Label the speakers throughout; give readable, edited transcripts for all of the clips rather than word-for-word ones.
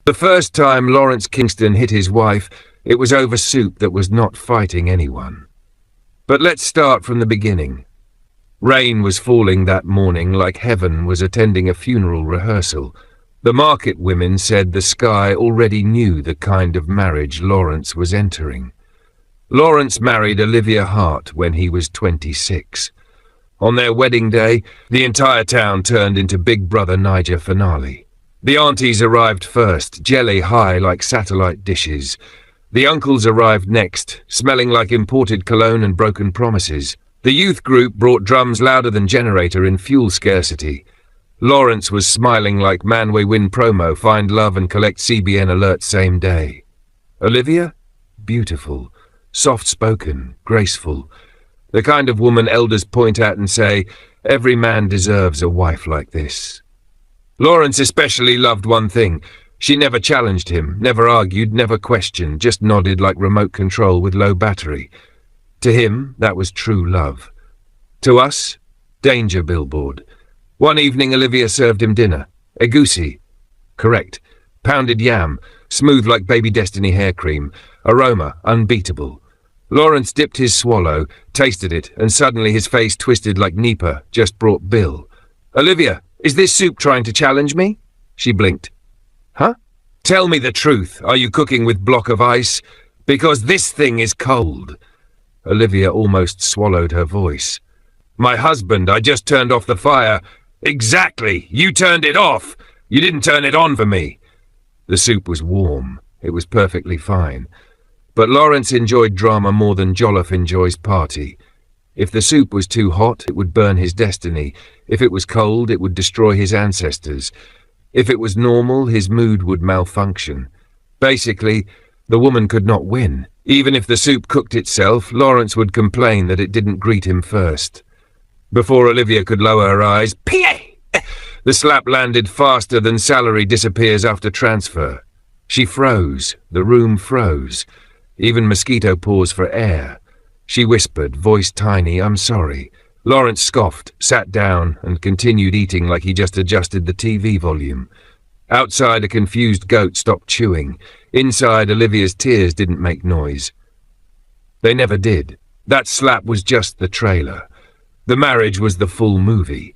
Speaker 1: The first time Lawrence Kingston hit his wife, it was over soup that was not fighting anyone. But let's start from the beginning. Rain was falling that morning like heaven was attending a funeral rehearsal. The market women said the sky already knew the kind of marriage Lawrence was entering. Lawrence married Olivia Hart when he was 26. On their wedding day, the entire town turned into Big Brother Niger finale. The aunties arrived first, jelly high like satellite dishes. The uncles arrived next, smelling like imported cologne and broken promises. The youth group brought drums louder than generator in fuel scarcity. Lawrence was smiling like Man We Win promo, find love and collect CBN alert same day. Olivia? Beautiful, soft-spoken, graceful. The kind of woman elders point at and say, every man deserves a wife like this. Lawrence especially loved one thing. She never challenged him, never argued, never questioned, just nodded like remote control with low battery. To him, that was true love. To us, danger billboard. One evening Olivia served him dinner. Egusi. Correct. Pounded yam, smooth like baby destiny hair cream. Aroma, unbeatable. Lawrence dipped his swallow, tasted it, and suddenly his face twisted like Nipa just brought Bill. Olivia, is this soup trying to challenge me? She blinked. Huh? Tell me the truth. Are you cooking with block of ice? Because this thing is cold. Olivia almost swallowed her voice. My husband, I just turned off the fire. Exactly. You turned it off. You didn't turn it on for me. The soup was warm. It was perfectly fine. But Lawrence enjoyed drama more than Jolliffe enjoys party. If the soup was too hot, it would burn his destiny. If it was cold, it would destroy his ancestors. If it was normal, his mood would malfunction. Basically, the woman could not win. Even if the soup cooked itself, Lawrence would complain that it didn't greet him first. Before Olivia could lower her eyes, P.A. The slap landed faster than salary disappears after transfer. She froze. The room froze. Even mosquito paws for air. She whispered, voice tiny, I'm sorry. Lawrence scoffed, sat down, and continued eating like he just adjusted the TV volume. Outside, a confused goat stopped chewing. Inside, Olivia's tears didn't make noise. They never did. That slap was just the trailer. The marriage was the full movie.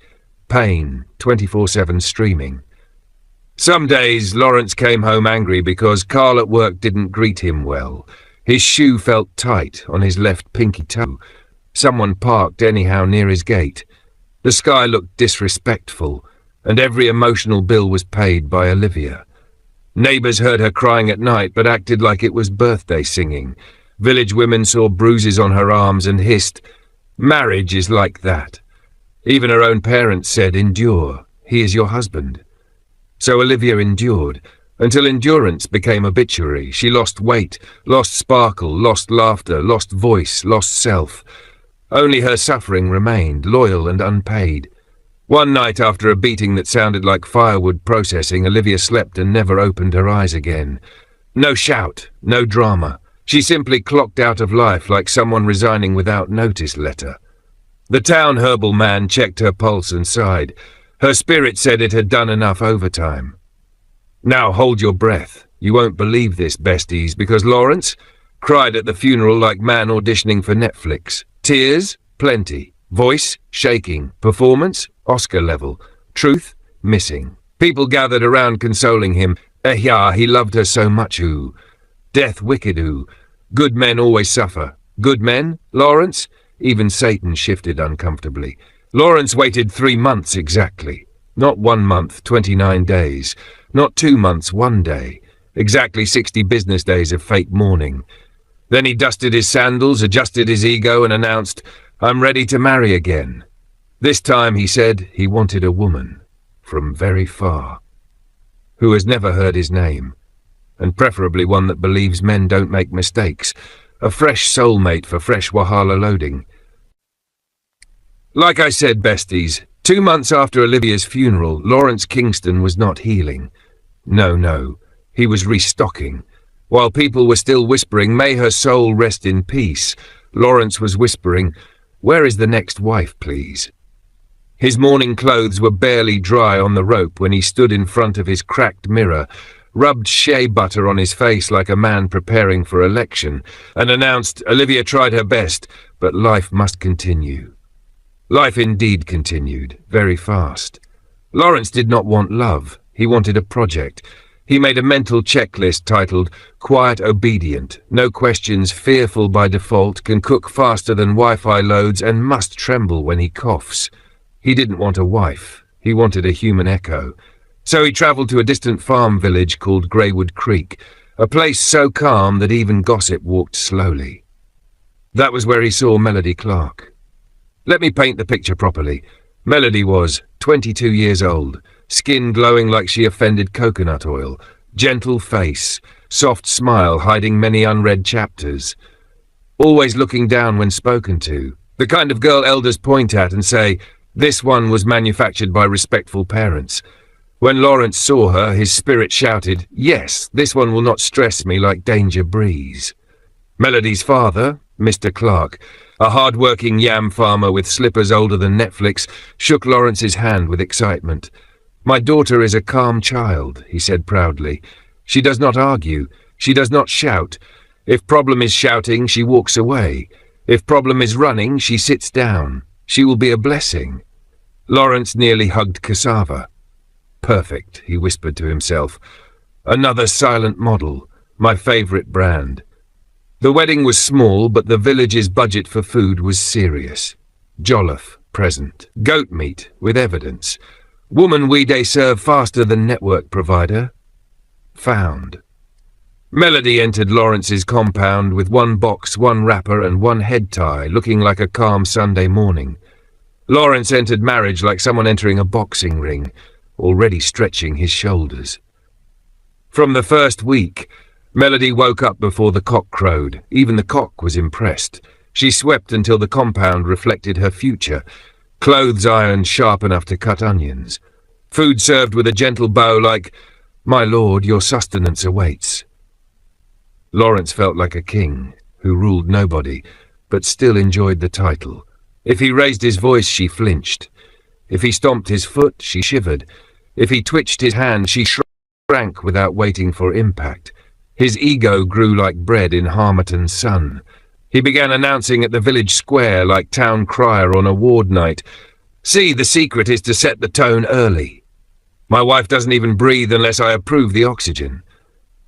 Speaker 1: Pain, 24/7 streaming. Some days, Lawrence came home angry because Carl at work didn't greet him well. His shoe felt tight on his left pinky toe. Someone parked anyhow near his gate. The sky looked disrespectful, and every emotional bill was paid by Olivia. Neighbours heard her crying at night but acted like it was birthday singing. Village women saw bruises on her arms and hissed, marriage is like that. Even her own parents said, endure, he is your husband. So Olivia endured, until endurance became obituary. She lost weight, lost sparkle, lost laughter, lost voice, lost self. Only her suffering remained, loyal and unpaid. One night after a beating that sounded like firewood processing, Olivia slept and never opened her eyes again. No shout, no drama. She simply clocked out of life like someone resigning without notice letter. The town herbal man checked her pulse and sighed. Her spirit said it had done enough overtime. Now hold your breath. You won't believe this, besties, because Lawrence cried at the funeral like man auditioning for Netflix. Tears? Plenty. Voice? Shaking. Performance? Oscar level. Truth? Missing. People gathered around consoling him. Yeah, he loved her so much, ooh. Death wicked, ooh. Good men always suffer. Good men? Lawrence? Even Satan shifted uncomfortably. Lawrence waited 3 months exactly. Not 1 month, 29 days. Not 2 months, 1 day. Exactly 60 business days of fake mourning. Then he dusted his sandals, adjusted his ego, and announced, I'm ready to marry again. This time, he said, he wanted a woman. From very far. Who has never heard his name. And preferably one that believes men don't make mistakes. A fresh soulmate for fresh Wahala loading. Like I said, besties, 2 months after Olivia's funeral, Lawrence Kingston was not healing. No, he was restocking. While people were still whispering, may her soul rest in peace, Lawrence was whispering, where is the next wife, please? His mourning clothes were barely dry on the rope when he stood in front of his cracked mirror, rubbed shea butter on his face like a man preparing for election, and announced Olivia tried her best, but life must continue. Life indeed continued, very fast. Lawrence did not want love, he wanted a project. He made a mental checklist titled Quiet Obedient, no questions, fearful by default, can cook faster than Wi-Fi loads and must tremble when he coughs. He didn't want a wife, he wanted a human echo. So he travelled to a distant farm village called Greywood Creek, a place so calm that even gossip walked slowly. That was where he saw Melody Clark. Let me paint the picture properly. Melody was 22 years old, skin glowing like she offended coconut oil, gentle face, soft smile hiding many unread chapters. Always looking down when spoken to, the kind of girl elders point at and say, this one was manufactured by respectful parents. When Lawrence saw her, his spirit shouted, yes, this one will not stress me like danger breeze. Melody's father, Mr. Clark, a hard-working yam farmer with slippers older than Netflix, shook Lawrence's hand with excitement. My daughter is a calm child, he said proudly. She does not argue. She does not shout. If problem is shouting, she walks away. If problem is running, she sits down. She will be a blessing. Lawrence nearly hugged cassava. Perfect, he whispered to himself. Another silent model, my favourite brand. The wedding was small, but the village's budget for food was serious. Jollof, present. Goat meat, with evidence. Woman we day serve faster than network provider. Found. Melody entered Lawrence's compound with one box, one wrapper, and one head tie, looking like a calm Sunday morning. Lawrence entered marriage like someone entering a boxing ring, already stretching his shoulders. From the first week, Melody woke up before the cock crowed. Even the cock was impressed. She swept until the compound reflected her future, clothes ironed sharp enough to cut onions, food served with a gentle bow like, my lord, your sustenance awaits. Lawrence felt like a king, who ruled nobody, but still enjoyed the title. If he raised his voice, she flinched. If he stomped his foot, she shivered. If he twitched his hand, she shrank without waiting for impact. His ego grew like bread in Harmattan's sun. He began announcing at the village square like town crier on a ward night. See, the secret is to set the tone early. My wife doesn't even breathe unless I approve the oxygen.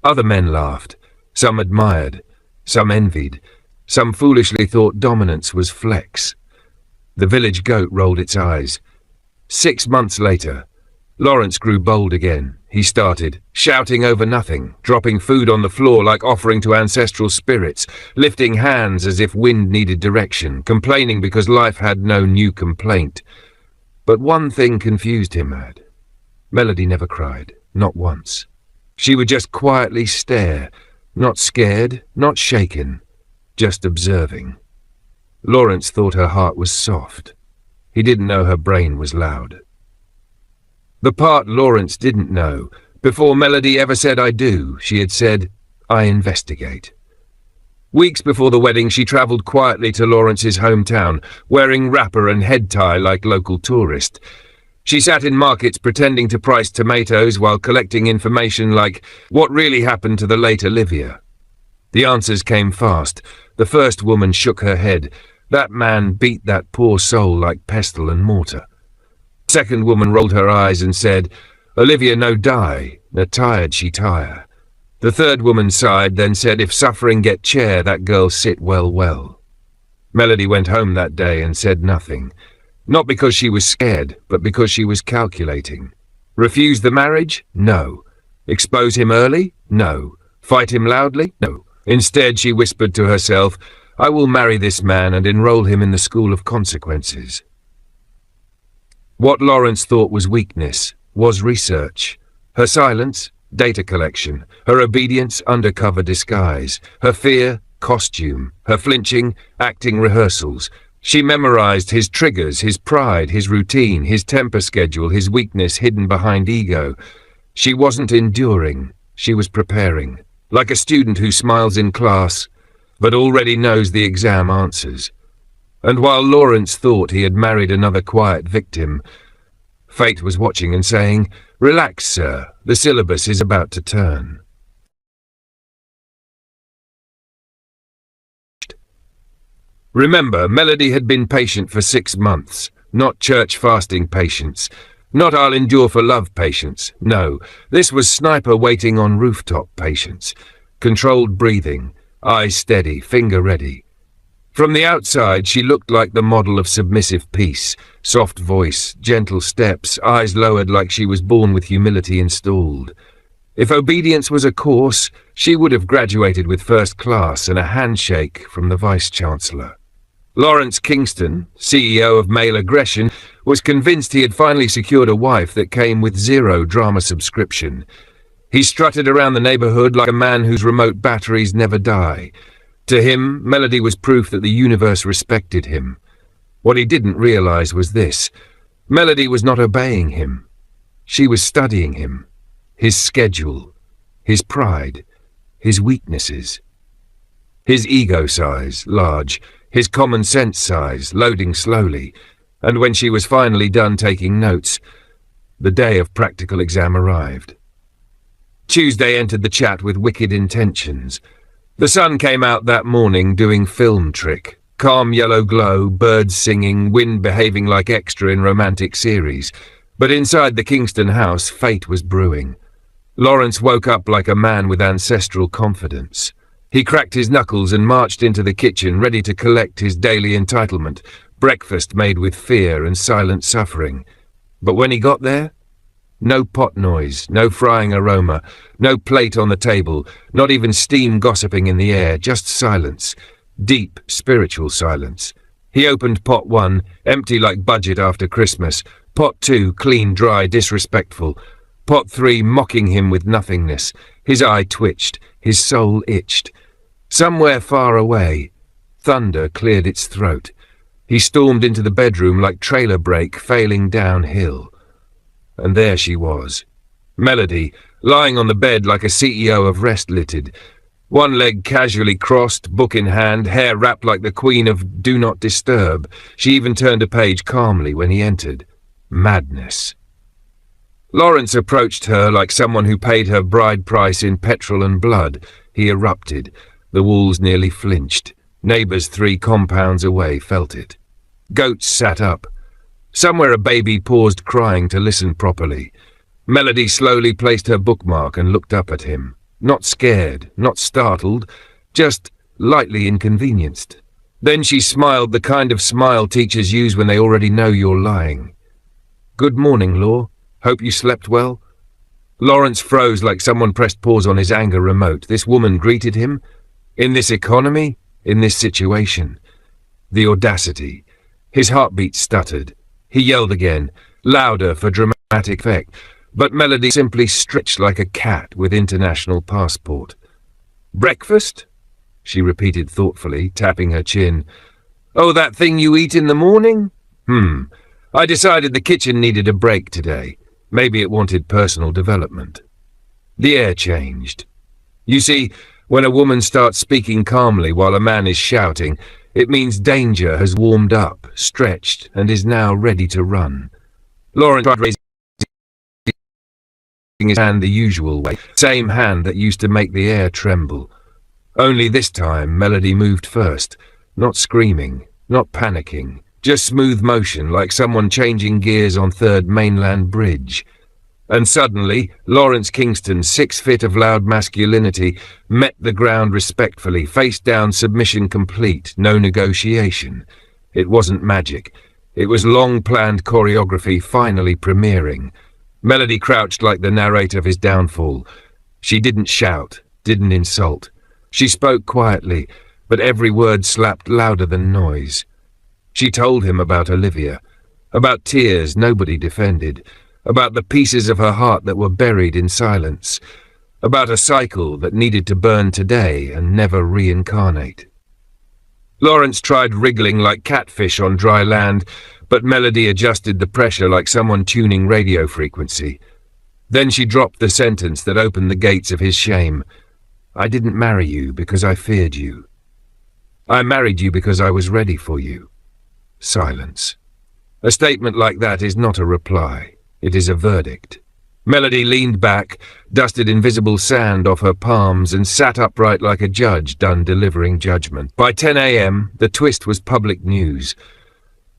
Speaker 1: Other men laughed. Some admired. Some envied. Some foolishly thought dominance was flex. The village goat rolled its eyes. 6 months later, Lawrence grew bold again. He started, shouting over nothing, dropping food on the floor like offering to ancestral spirits, lifting hands as if wind needed direction, complaining because life had no new complaint. But one thing confused him mad. Melody never cried, not once. She would just quietly stare, not scared, not shaken, just observing. Lawrence thought her heart was soft. He didn't know her brain was loud. The part Lawrence didn't know, before Melody ever said I do, she had said, I investigate. Weeks before the wedding, she travelled quietly to Lawrence's hometown, wearing wrapper and head tie like local tourist. She sat in markets pretending to price tomatoes while collecting information like, what really happened to the late Olivia? The answers came fast. The first woman shook her head. That man beat that poor soul like pestle and mortar. Second woman rolled her eyes and said, Olivia no die, na tired she tire. The third woman sighed, then said, if suffering get chair, that girl sit well. Melody went home that day and said nothing. Not because she was scared, but because she was calculating. Refuse the marriage? No. Expose him early? No. Fight him loudly? No. Instead, she whispered to herself, I will marry this man and enroll him in the school of consequences. What Lawrence thought was weakness was research. Her silence, data collection. Her obedience, undercover disguise. Her fear, costume. Her flinching, acting rehearsals. She memorized his triggers, his pride, his routine, his temper schedule, his weakness hidden behind ego. She wasn't enduring, she was preparing. Like a student who smiles in class, but already knows the exam answers. And while Lawrence thought he had married another quiet victim, fate was watching and saying, Relax, sir. The syllabus is about to turn. Remember, Melody had been patient for 6 months, not church fasting patience, not I'll endure for love patience. No, this was sniper waiting on rooftop patience. Controlled breathing, eyes steady, finger ready. From the outside, she looked like the model of submissive peace, soft voice, gentle steps, eyes lowered like she was born with humility installed. If obedience was a course, she would have graduated with first class and a handshake from the Vice-Chancellor. Lawrence Kingston, CEO of Male Aggression, was convinced he had finally secured a wife that came with 0 drama subscription. He strutted around the neighborhood like a man whose remote batteries never die. To him, Melody was proof that the universe respected him. What he didn't realize was this: Melody was not obeying him. She was studying him, his schedule, his pride, his weaknesses. His ego size, large, his common sense size, loading slowly, and when she was finally done taking notes, the day of practical exam arrived. Tuesday entered the chat with wicked intentions. The sun came out that morning doing film trick. Calm yellow glow, birds singing, wind behaving like extra in romantic series. But inside the Kingston house, fate was brewing. Lawrence woke up like a man with ancestral confidence. He cracked his knuckles and marched into the kitchen, ready to collect his daily entitlement, breakfast made with fear and silent suffering. But when he got there, no pot noise, no frying aroma, no plate on the table, not even steam gossiping in the air, just silence, deep, spiritual silence. He opened pot 1, empty like budget after Christmas, pot 2, clean, dry, disrespectful, pot 3, mocking him with nothingness. His eye twitched, his soul itched. Somewhere far away, thunder cleared its throat. He stormed into the bedroom like trailer brake failing downhill. And there she was, Melody, lying on the bed like a CEO of Rest Littered. One leg casually crossed, book in hand, hair wrapped like the queen of Do Not Disturb. She even turned a page calmly when he entered. Madness. Lawrence approached her like someone who paid her bride price in petrol and blood. He erupted. The walls nearly flinched. Neighbours 3 compounds away felt it. Goats sat up. Somewhere a baby paused crying to listen properly. Melody slowly placed her bookmark and looked up at him. Not scared, not startled, just lightly inconvenienced. Then she smiled, the kind of smile teachers use when they already know you're lying. Good morning, Law. Hope you slept well. Lawrence froze like someone pressed pause on his anger remote. This woman greeted him? In this economy? In this situation? The audacity. His heartbeat stuttered. He yelled again, louder for dramatic effect, but Melody simply stretched like a cat with international passport. Breakfast? She repeated thoughtfully, tapping her chin. Oh, that thing you eat in the morning? I decided the kitchen needed a break today. Maybe it wanted personal development. The air changed. You see, when a woman starts speaking calmly while a man is shouting, it means danger has warmed up, stretched, and is now ready to run. Lawrence tried raising his hand the usual way, same hand that used to make the air tremble. Only this time Melody moved first, not screaming, not panicking, just smooth motion like someone changing gears on Third Mainland Bridge. And suddenly, Lawrence Kingston, 6 feet of loud masculinity, met the ground respectfully, face down, submission complete, no negotiation. It wasn't magic. It was long-planned choreography finally premiering. Melody crouched like the narrator of his downfall. She didn't shout, didn't insult. She spoke quietly, but every word slapped louder than noise. She told him about Olivia, about tears nobody defended, about the pieces of her heart that were buried in silence, about a cycle that needed to burn today and never reincarnate. Lawrence tried wriggling like catfish on dry land, but Melody adjusted the pressure like someone tuning radio frequency. Then she dropped the sentence that opened the gates of his shame. I didn't marry you because I feared you. I married you because I was ready for you. Silence. A statement like that is not a reply. It is a verdict. Melody leaned back, dusted invisible sand off her palms, and sat upright like a judge done delivering judgment. By 10 a.m., the twist was public news.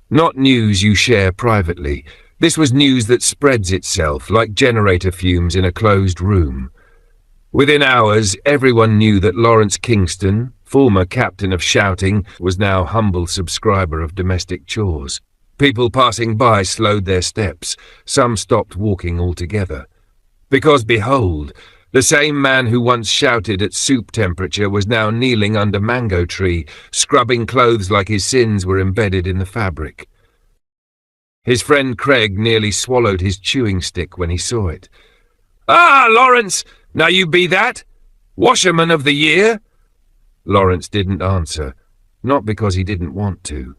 Speaker 1: Not news you share privately. This was news that spreads itself like generator fumes in a closed room. Within hours, everyone knew that Lawrence Kingston, former captain of shouting, was now humble subscriber of domestic chores. People passing by slowed their steps. Some stopped walking altogether. Because, behold, the same man who once shouted at soup temperature was now kneeling under mango tree, scrubbing clothes like his sins were embedded in the fabric. His friend Craig nearly swallowed his chewing stick when he saw it. "Ah, Lawrence! Now you be that? Washerman of the Year?" Lawrence didn't answer, not because he didn't want to,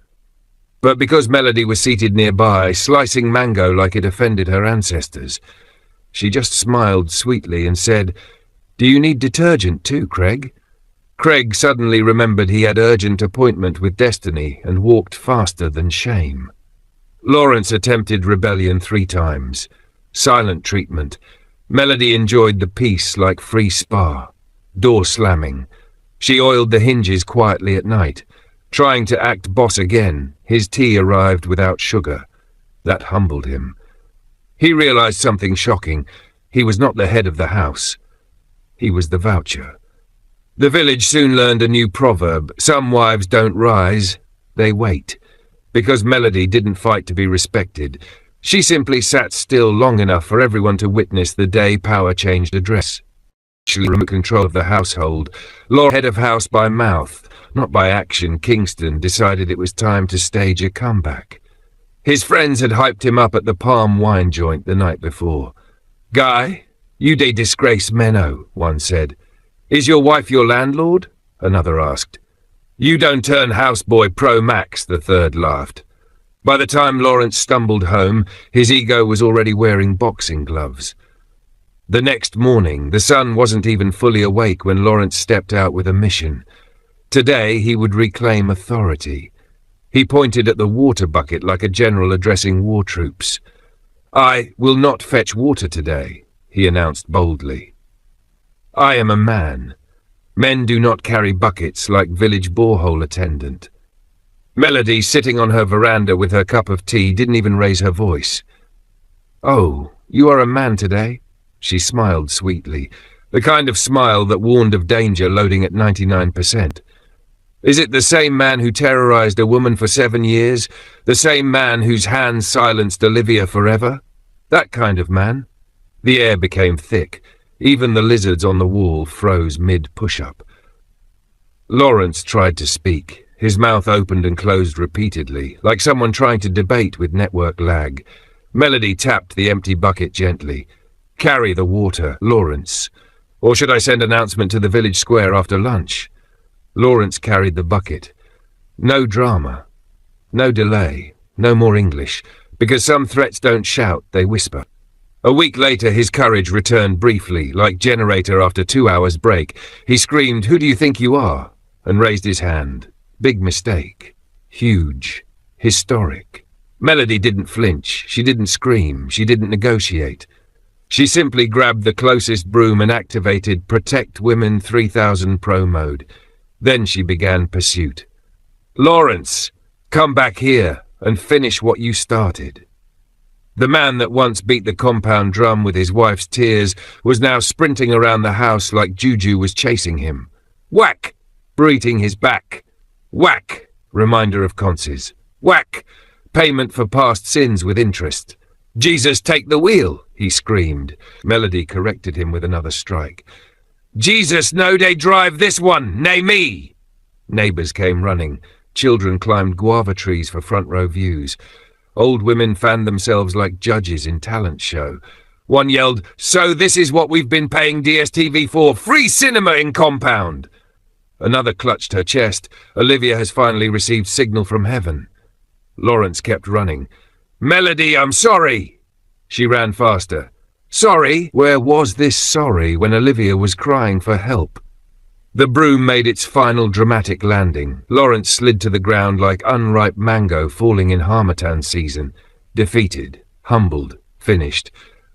Speaker 1: but because Melody was seated nearby, slicing mango like it offended her ancestors. She just smiled sweetly and said, "Do you need detergent too, Craig?" Craig suddenly remembered he had urgent appointment with destiny and walked faster than shame. Lawrence attempted rebellion 3 times. Silent treatment. Melody enjoyed the peace like free spa. Door slamming. She oiled the hinges quietly at night. Trying to act boss again, his tea arrived without sugar. That humbled him. He realized something shocking. He was not the head of the house. He was the voucher. The village soon learned a new proverb. Some wives don't rise, they wait. Because Melody didn't fight to be respected, she simply sat still long enough for everyone to witness the day power changed address. She remote control of the household. Law head of house by mouth, not by action. Kingston decided it was time to stage a comeback. His friends had hyped him up at the Palm Wine joint the night before. "Guy, you dey disgrace Menno," one said. "Is your wife your landlord?" another asked. "You don't turn houseboy pro max," the third laughed. By the time Lawrence stumbled home, his ego was already wearing boxing gloves. The next morning, the sun wasn't even fully awake when Lawrence stepped out with a mission. Today, he would reclaim authority. He pointed at the water bucket like a general addressing war troops. "I will not fetch water today," he announced boldly. "I am a man. Men do not carry buckets like village borehole attendant." Melody, sitting on her veranda with her cup of tea, didn't even raise her voice. "Oh, you are a man today?" She smiled sweetly, the kind of smile that warned of danger loading at 99%. "Is it the same man who terrorized a woman for 7 years? The same man whose hands silenced Olivia forever? That kind of man?" The air became thick. Even the lizards on the wall froze mid-push-up. Lawrence tried to speak. His mouth opened and closed repeatedly, like someone trying to debate with network lag. Melody tapped the empty bucket gently. "Carry the water, Lawrence. Or should I send announcement to the village square after lunch?" Lawrence carried the bucket. No drama. No delay. No more English. Because some threats don't shout, they whisper. A week later, his courage returned briefly, like generator after 2 hours break. He screamed, "Who do you think you are?" and raised his hand. Big mistake. Huge. Historic. Melody didn't flinch. She didn't scream. She didn't negotiate. She simply grabbed the closest broom and activated Protect Women 3000 Pro mode. Then she began pursuit. "Lawrence, come back here and finish what you started." The man that once beat the compound drum with his wife's tears was now sprinting around the house like Juju was chasing him. Whack! Breathing his back. Whack! Reminder of conces. Whack! Payment for past sins with interest. "Jesus, take the wheel," he screamed. Melody corrected him with another strike. "Jesus, no, they drive this one, nay me." Neighbours came running. Children climbed guava trees for front row views. Old women fanned themselves like judges in talent show. One yelled, "So this is what we've been paying DSTV for, free cinema in compound." Another clutched her chest. Olivia has finally received signal from heaven. Lawrence kept running. "Melody, I'm sorry." She ran faster. Sorry? Where was this sorry when Olivia was crying for help? The broom made its final dramatic landing. Lawrence slid to the ground like unripe mango falling in harmattan season. Defeated, humbled, finished.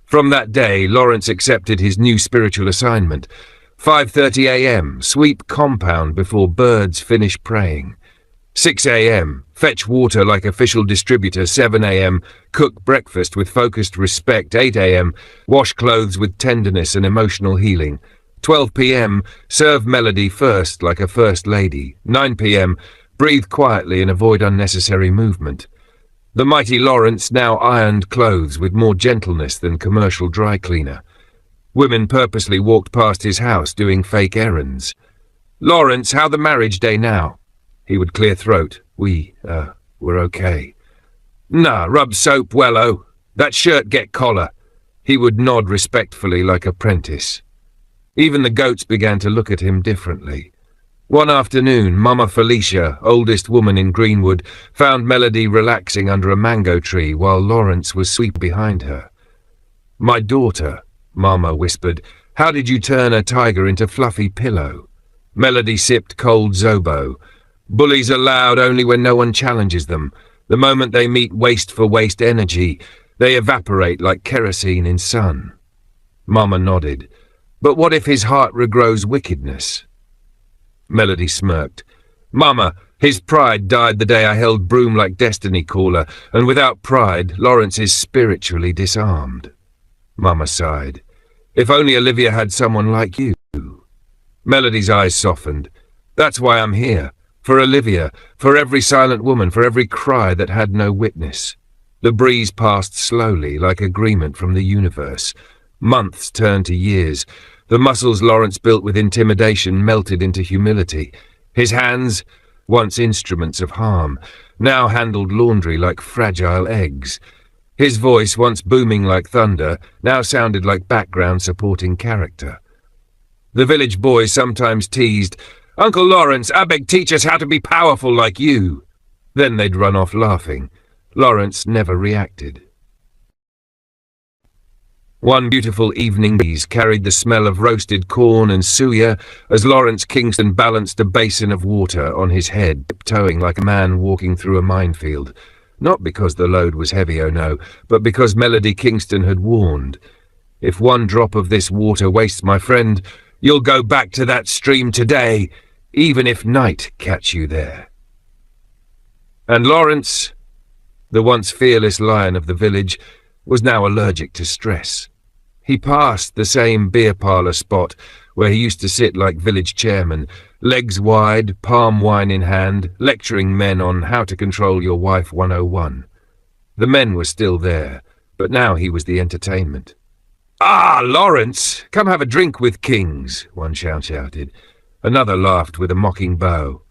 Speaker 1: From that day, Lawrence accepted his new spiritual assignment. 5:30 a.m., sweep compound before birds finish praying. 6 a.m., fetch water like official distributor. 7 a.m., cook breakfast with focused respect. 8 a.m., wash clothes with tenderness and emotional healing. 12 p.m., serve Melody first like a first lady. 9 p.m., breathe quietly and avoid unnecessary movement. The mighty Lawrence now ironed clothes with more gentleness than commercial dry cleaner. Women purposely walked past his house doing fake errands. "Lawrence, how the marriage day now?" He would clear throat. We're okay." "Nah, rub soap, wello. That shirt get collar." He would nod respectfully like apprentice. Even the goats began to look at him differently. One afternoon, Mama Felicia, oldest woman in Greenwood, found Melody relaxing under a mango tree while Lawrence was sweeping behind her. "My daughter," Mama whispered, "how did you turn a tiger into fluffy pillow?" Melody sipped cold Zobo. "Bullies are loud only when no one challenges them. The moment they meet waste for waste energy, they evaporate like kerosene in sun." Mama nodded. "But what if his heart regrows wickedness?" Melody smirked. "Mama, his pride died the day I held broom like Destiny Caller, and without pride, Lawrence is spiritually disarmed." Mama sighed. "If only Olivia had someone like you." Melody's eyes softened. "That's why I'm here. For Olivia, for every silent woman, for every cry that had no witness." The breeze passed slowly, like agreement from the universe. Months turned to years. The muscles Lawrence built with intimidation melted into humility. His hands, once instruments of harm, now handled laundry like fragile eggs. His voice, once booming like thunder, now sounded like background supporting character. The village boys sometimes teased, "Uncle Lawrence, I beg teach us how to be powerful like you." Then they'd run off laughing. Lawrence never reacted. One beautiful evening breeze carried the smell of roasted corn and suya as Lawrence Kingston balanced a basin of water on his head, tiptoeing like a man walking through a minefield. Not because the load was heavy, oh no, but because Melody Kingston had warned. "If one drop of this water wastes, my friend, you'll go back to that stream today, even if night catch you there." And Lawrence, the once fearless lion of the village, was now allergic to stress. He passed the same beer parlour spot where he used to sit like village chairman, legs wide, palm wine in hand, lecturing men on how to control your wife 101. The men were still there, but now he was the entertainment. "Ah, Lawrence, come have a drink with kings," one shouted. Another laughed with a mocking bow.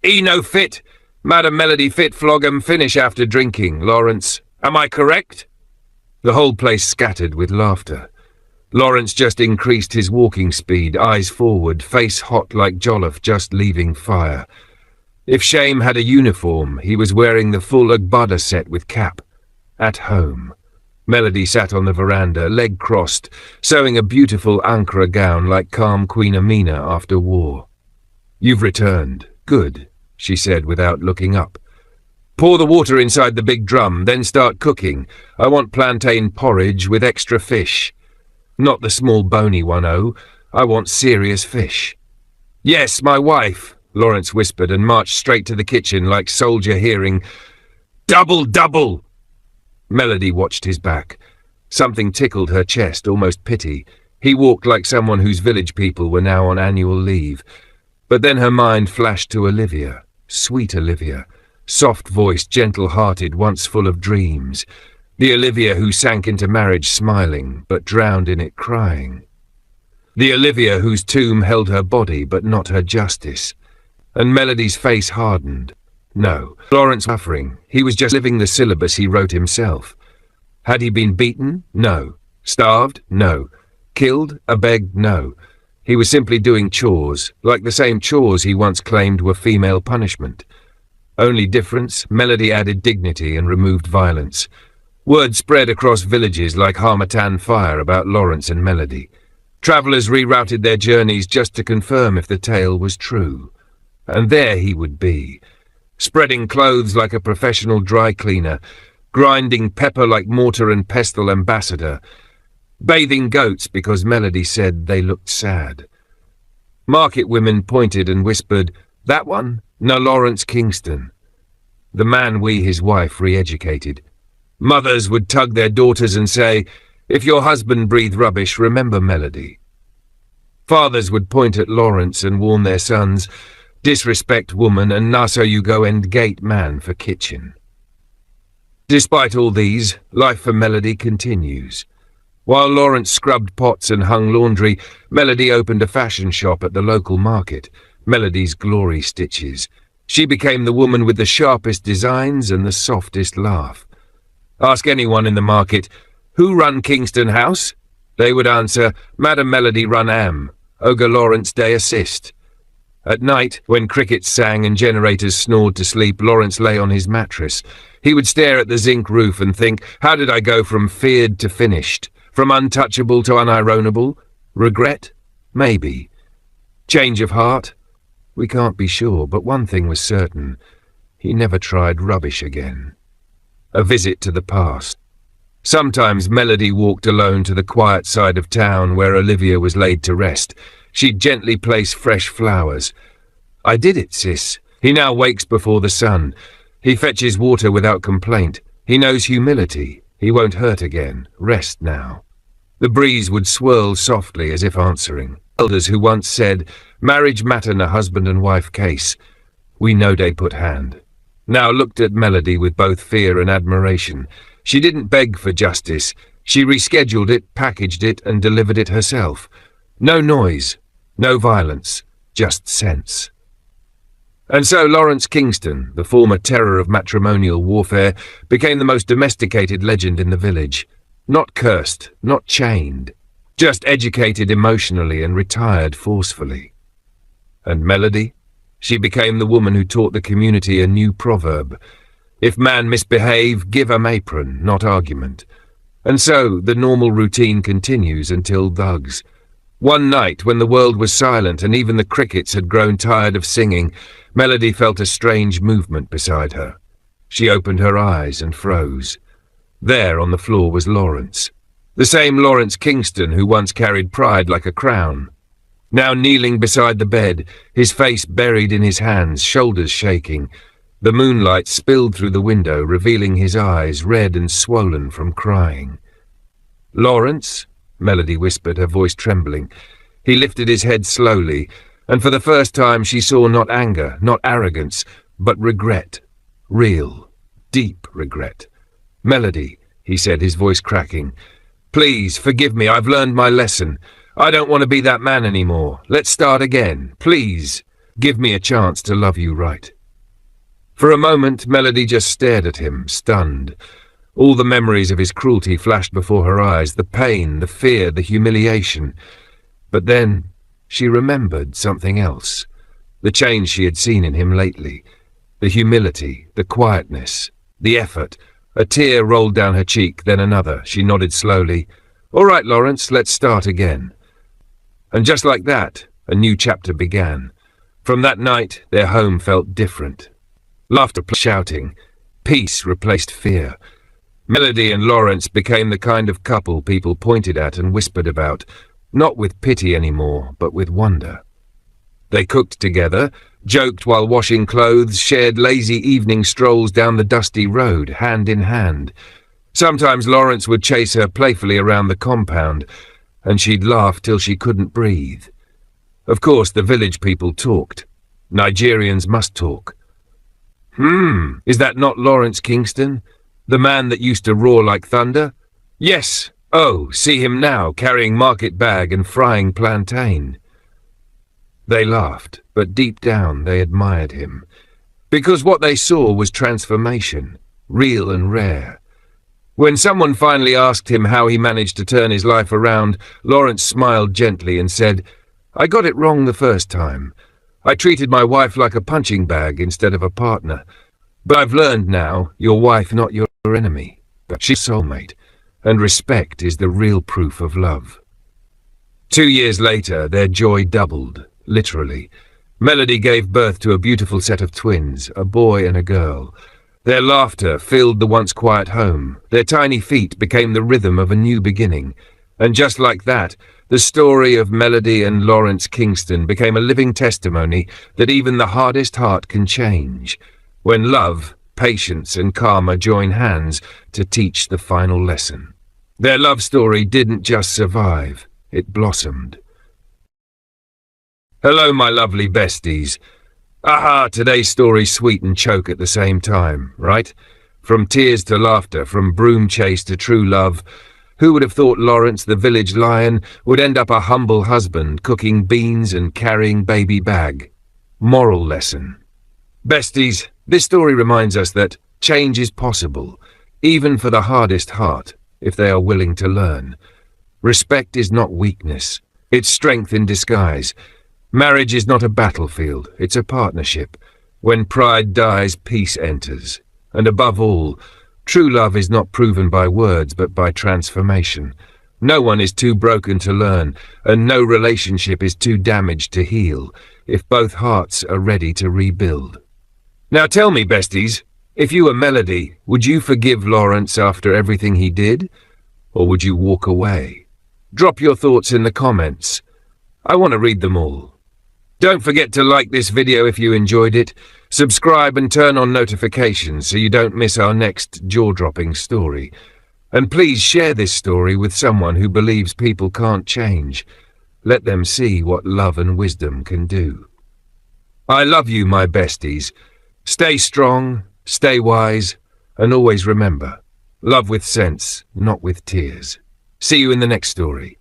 Speaker 1: "E no fit. Madam Melody fit flog 'em finish after drinking, Lawrence. Am I correct?" The whole place scattered with laughter. Lawrence just increased his walking speed, eyes forward, face hot like Jolliffe just leaving fire. If shame had a uniform, he was wearing the full Agbada set with cap. At home. Melody sat on the veranda, leg crossed, sewing a beautiful Ankara gown like calm Queen Amina after war. "You've returned. Good," she said without looking up. "Pour the water inside the big drum, then start cooking. I want plantain porridge with extra fish. Not the small bony one, oh. I want serious fish." "Yes, my wife," Lawrence whispered and marched straight to the kitchen like soldier hearing, "Double, double!" Melody watched his back. Something tickled her chest, almost pity. He walked like someone whose village people were now on annual leave. But then her mind flashed to Olivia, sweet Olivia. Soft-voiced, gentle-hearted, once full of dreams. The Olivia who sank into marriage smiling, but drowned in it crying. The Olivia whose tomb held her body, but not her justice. And Melody's face hardened. No, Lawrence was suffering. He was just living the syllabus he wrote himself. Had he been beaten? No. Starved? No. Killed? Begged? No. He was simply doing chores, like the same chores he once claimed were female punishment. Only difference, Melody added dignity and removed violence. Word spread across villages like Harmattan fire about Lawrence and Melody. Travellers rerouted their journeys just to confirm if the tale was true. And there he would be, spreading clothes like a professional dry cleaner, grinding pepper like mortar and pestle ambassador. Bathing goats because Melody said they looked sad. Market women pointed and whispered, "That one? No, Lawrence Kingston." The man his wife re-educated. Mothers would tug their daughters and say, "If your husband breathed rubbish, remember Melody." Fathers would point at Lawrence and warn their sons, "Disrespect woman and na so you go and gate man for kitchen." Despite all these, life for Melody continues. While Lawrence scrubbed pots and hung laundry, Melody opened a fashion shop at the local market, Melody's Glory Stitches. She became the woman with the sharpest designs and the softest laugh. Ask anyone in the market, "Who run Kingston House?" They would answer, "Madam Melody run Ogre Lawrence Day assist." At night, when crickets sang and generators snored to sleep, Lawrence lay on his mattress. He would stare at the zinc roof and think, "How did I go from feared to finished? From untouchable to unironable? Regret? Maybe. Change of heart? We can't be sure, but one thing was certain. He never tried rubbish again. A visit to the past. Sometimes Melody walked alone to the quiet side of town where Olivia was laid to rest. She'd gently place fresh flowers. "I did it, sis." He now wakes before the sun. He fetches water without complaint. He knows humility. He won't hurt again. Rest now. The breeze would swirl softly as if answering. Elders who once said, "Marriage matter na husband and wife case." We know they put hand. Now looked at Melody with both fear and admiration. She didn't beg for justice. She rescheduled it, packaged it, and delivered it herself. No noise, no violence, just sense. And so Lawrence Kingston, the former terror of matrimonial warfare, became the most domesticated legend in the village. Not cursed, not chained, just educated emotionally and retired forcefully. And Melody? She became the woman who taught the community a new proverb. If man misbehave, give him apron, not argument. And so the normal routine continues until thugs. One night, when the world was silent and even the crickets had grown tired of singing, Melody felt a strange movement beside her. She opened her eyes and froze. There on the floor was Lawrence. The same Lawrence Kingston who once carried pride like a crown. Now kneeling beside the bed, his face buried in his hands, shoulders shaking. The moonlight spilled through the window, revealing his eyes, red and swollen from crying. "Lawrence?" Melody whispered, her voice trembling. He lifted his head slowly, and for the first time she saw not anger, not arrogance, but regret. Real, deep regret. "Melody," he said, his voice cracking. "Please, forgive me, I've learned my lesson. I don't want to be that man anymore. Let's start again. Please, give me a chance to love you right." For a moment, Melody just stared at him, stunned. All the memories of his cruelty flashed before her eyes, the pain, the fear, the humiliation. But then she remembered something else. The change she had seen in him lately. The humility, the quietness, the effort. A tear rolled down her cheek, then another. She nodded slowly. "All right, Lawrence, let's start again." And just like that, a new chapter began. From that night, their home felt different. Laughter, shouting. Peace replaced fear. Melody and Lawrence became the kind of couple people pointed at and whispered about, not with pity anymore, but with wonder. They cooked together, joked while washing clothes, shared lazy evening strolls down the dusty road, hand in hand. Sometimes Lawrence would chase her playfully around the compound, and she'd laugh till she couldn't breathe. Of course, the village people talked. Nigerians must talk. Is that not Lawrence Kingston? The man that used to roar like thunder? Yes. Oh, see him now, carrying market bag and frying plantain. They laughed, but deep down they admired him. Because what they saw was transformation, real and rare. When someone finally asked him how he managed to turn his life around, Lawrence smiled gently and said, "I got it wrong the first time. I treated my wife like a punching bag instead of a partner. But I've learned now, your wife not your enemy, but she's soulmate, and respect is the real proof of love." 2 years later, their joy doubled, literally. Melody gave birth to a beautiful set of twins, a boy and a girl. Their laughter filled the once quiet home. Their tiny feet became the rhythm of a new beginning. And just like that, the story of Melody and Lawrence Kingston became a living testimony that even the hardest heart can change, when love, patience, and karma join hands to teach the final lesson. Their love story didn't just survive, it blossomed. Hello, my lovely besties. Aha, today's story's sweet and choke at the same time, right? From tears to laughter, from broom chase to true love. Who would have thought Lawrence, the village lion, would end up a humble husband, cooking beans and carrying baby bag? Moral lesson. Besties, this story reminds us that change is possible, even for the hardest heart, if they are willing to learn. Respect is not weakness, it's strength in disguise. Marriage is not a battlefield, it's a partnership. When pride dies, peace enters. And above all, true love is not proven by words but by transformation. No one is too broken to learn, and no relationship is too damaged to heal, if both hearts are ready to rebuild. Now tell me, besties, if you were Melody, would you forgive Lawrence after everything he did? Or would you walk away? Drop your thoughts in the comments. I want to read them all. Don't forget to like this video if you enjoyed it, subscribe and turn on notifications so you don't miss our next jaw-dropping story. And please share this story with someone who believes people can't change. Let them see what love and wisdom can do. I love you, my besties. Stay strong, stay wise, and always remember, love with sense, not with tears. See you in the next story.